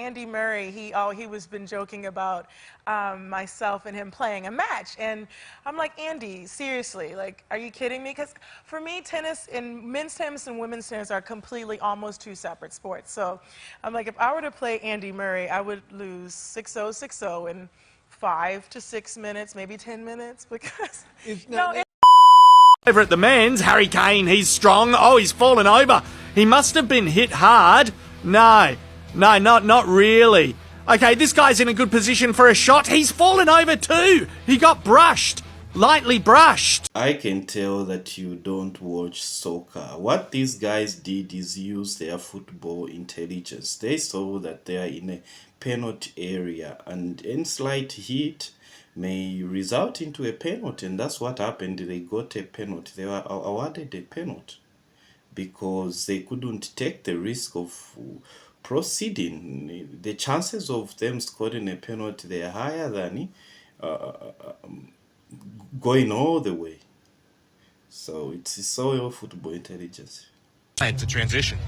Andy Murray, he was been joking about myself and him playing a match. And I'm like, Andy, seriously, like, are you kidding me? Because for me, men's tennis and women's tennis are completely almost two separate sports. So I'm like, if I were to play Andy Murray, I would lose 6-0, 6-0 in 5 to 6 minutes, maybe 10 minutes, because Over at the men's, Harry Kane, he's strong. Oh, he's fallen over. He must have been hit hard. No, not really. Okay, this guy's in a good position for a shot. He's fallen over too. He got brushed, lightly brushed. I can tell that you don't watch soccer. What these guys did is use their football intelligence. They saw that they are in a penalty area, and any slight hit may result into a penalty, and that's what happened. They got a penalty. They were awarded a penalty because they couldn't take the risk of proceeding. The chances of them scoring a penalty, they are higher than going all the way. So it's all football intelligence. It's a transition.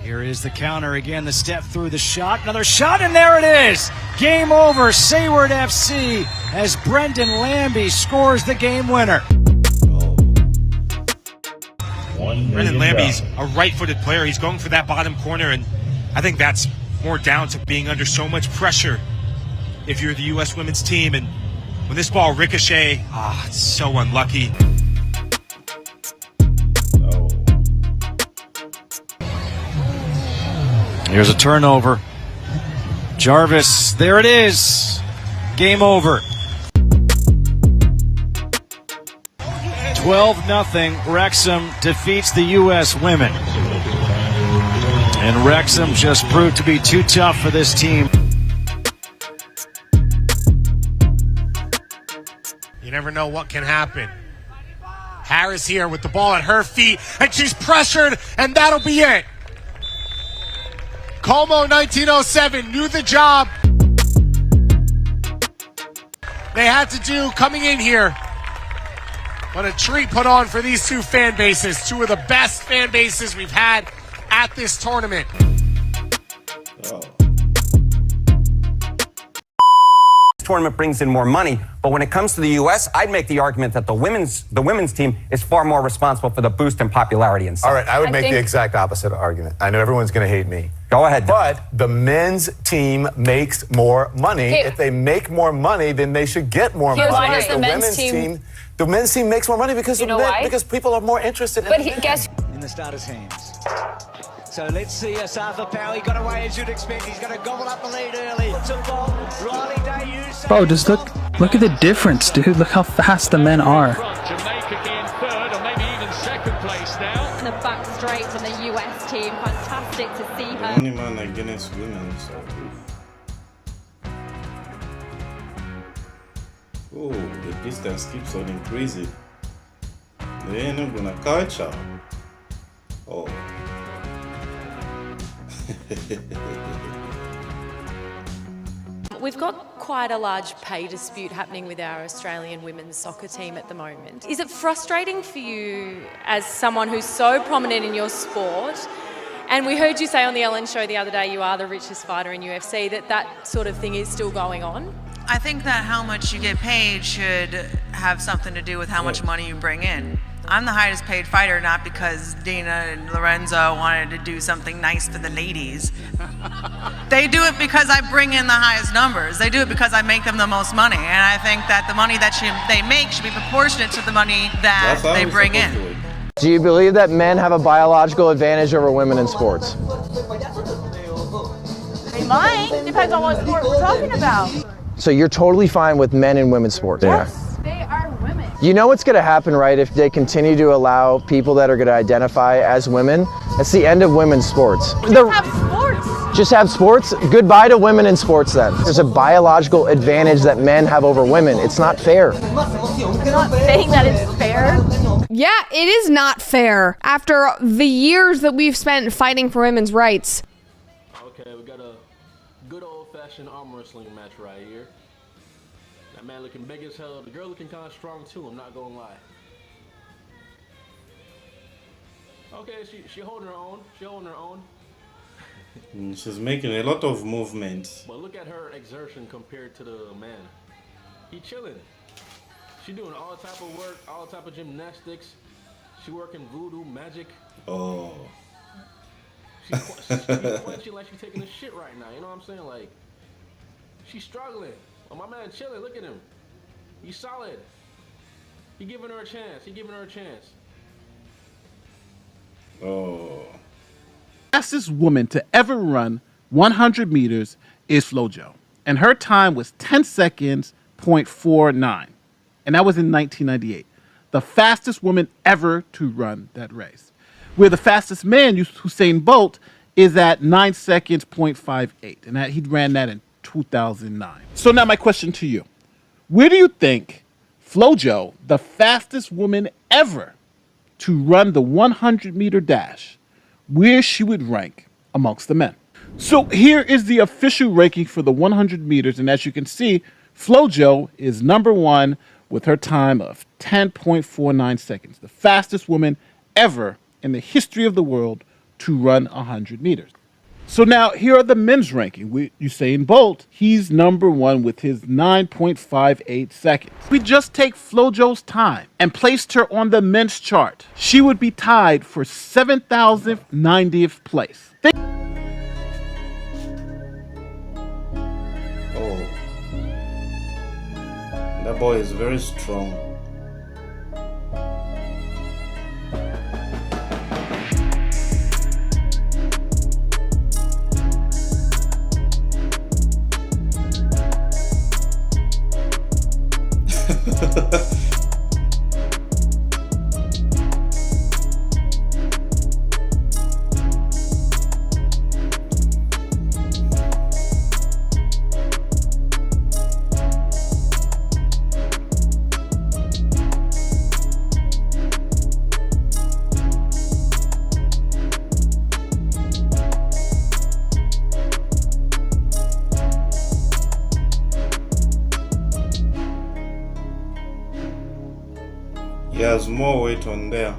Here is the counter again, the step through the shot, another shot, and there it is! Game over, Sayward FC, as Brendan Lambie scores the game winner. Brendan Lambie's a right-footed player. He's going for that bottom corner, and I think that's more down to being under so much pressure if you're the U.S. women's team. And when this ball ricochet, it's so unlucky. Here's a turnover. Jarvis, there it is. Game over. 12-0, Wrexham defeats the U.S. women. And Wrexham just proved to be too tough for this team. You never know what can happen. Harris here with the ball at her feet, and she's pressured, and that'll be it. Como 1907 knew the job they had to do coming in here. What a treat put on for these two fan bases, two of the best fan bases we've had at this tournament. Tournament brings in more money, but when it comes to the U.S., I'd make the argument that the women's team is far more responsible for the boost in popularity and stuff. All right, I would make the exact opposite argument. I know everyone's going to hate me. Go ahead. But the men's team makes more money. If they make more money, then they should get more money. Why does the men's team? The men's team makes more money because because people are more interested in it. Guess In the starter's hands. So let's see Asafa Powell. He got away as you'd expect. He's going to gobble up the lead early. Riley Day, bro, just look at the difference, dude. Look how fast the men are. Jamaica in third or maybe even second place now. the back straight from the US team. Fantastic to see her. Only man against women. So. Oh, the distance keeps on increasing. They ain't gonna catch her. Oh. We've got quite a large pay dispute happening with our Australian women's soccer team at the moment. Is it frustrating for you as someone who's so prominent in your sport? And we heard you say on the Ellen show the other day you are the richest fighter in UFC, that sort of thing is still going on? I think that how much you get paid should have something to do with how much money you bring in. I'm the highest paid fighter, not because Dina and Lorenzo wanted to do something nice for the ladies. They do it because I bring in the highest numbers. They do it because I make them the most money. And I think that the money that they make should be proportionate to the money that they bring in. Do you believe that men have a biological advantage over women in sports? They might. Depends on what sport we're talking about. So you're totally fine with men in women's sports? Yes, they are women. You know what's going to happen, right, if they continue to allow people that are going to identify as women? It's the end of women's sports. Just have sports. Just have sports? Goodbye to women in sports then. There's a biological advantage that men have over women. It's not fair. I'm not saying that it's fair. Yeah, it is not fair. After the years that we've spent fighting for women's rights. Okay, we got a good old-fashioned arm wrestling match right here. That man looking big as hell. The girl looking kind of strong too, I'm not gonna lie. Okay, she holding her own. She holding her own. She's making a lot of movement. But look at her exertion compared to the man. He chilling. She doing all type of work, all type of gymnastics. She working voodoo, magic. Oh. She quenching like she's taking a shit right now. You know what I'm saying? Like, she's struggling. Oh, my man chilling. Look at him. He's solid. He giving her a chance. He giving her a chance. Oh. Fastest woman to ever run 100 meters is FloJo, and her time was 10 seconds, 0.49, and that was in 1998. The fastest woman ever to run that race. Where the fastest man, Usain Bolt, is at 9 seconds, 0.58, and he ran that in 2009. So now my question to you, where do you think FloJo, the fastest woman ever to run the 100-meter dash, where she would rank amongst the men? So here is the official ranking for the 100 meters, and as you can see, FloJo is number one with her time of 10.49 seconds, the fastest woman ever in the history of the world to run 100 meters. So now here are the men's ranking. Usain Bolt, he's number one with his 9.58 seconds. If we just take FloJo's time and placed her on the men's chart, she would be tied for 7,090th place. Oh. That boy is very strong. He has more weight on there.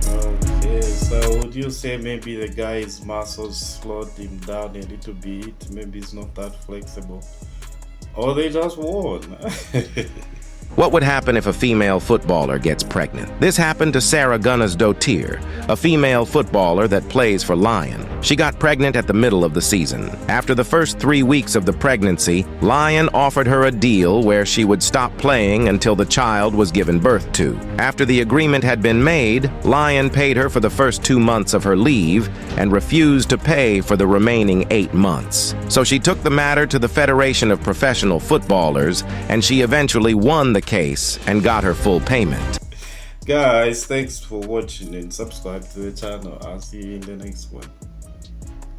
Okay, so would you say maybe the guy's muscles slowed him down a little bit? Maybe it's not that flexible. Or they just won. What would happen if a female footballer gets pregnant? This happened to Sarah Gunners-Dottir, a female footballer that plays for Lyon. She got pregnant at the middle of the season. After the first 3 weeks of the pregnancy, Lyon offered her a deal where she would stop playing until the child was given birth to. After the agreement had been made, Lyon paid her for the first 2 months of her leave and refused to pay for the remaining 8 months. So she took the matter to the Federation of Professional Footballers, and she eventually won the case and got her full payment. Guys, thanks for watching and subscribe to the channel. I'll see you in the next one.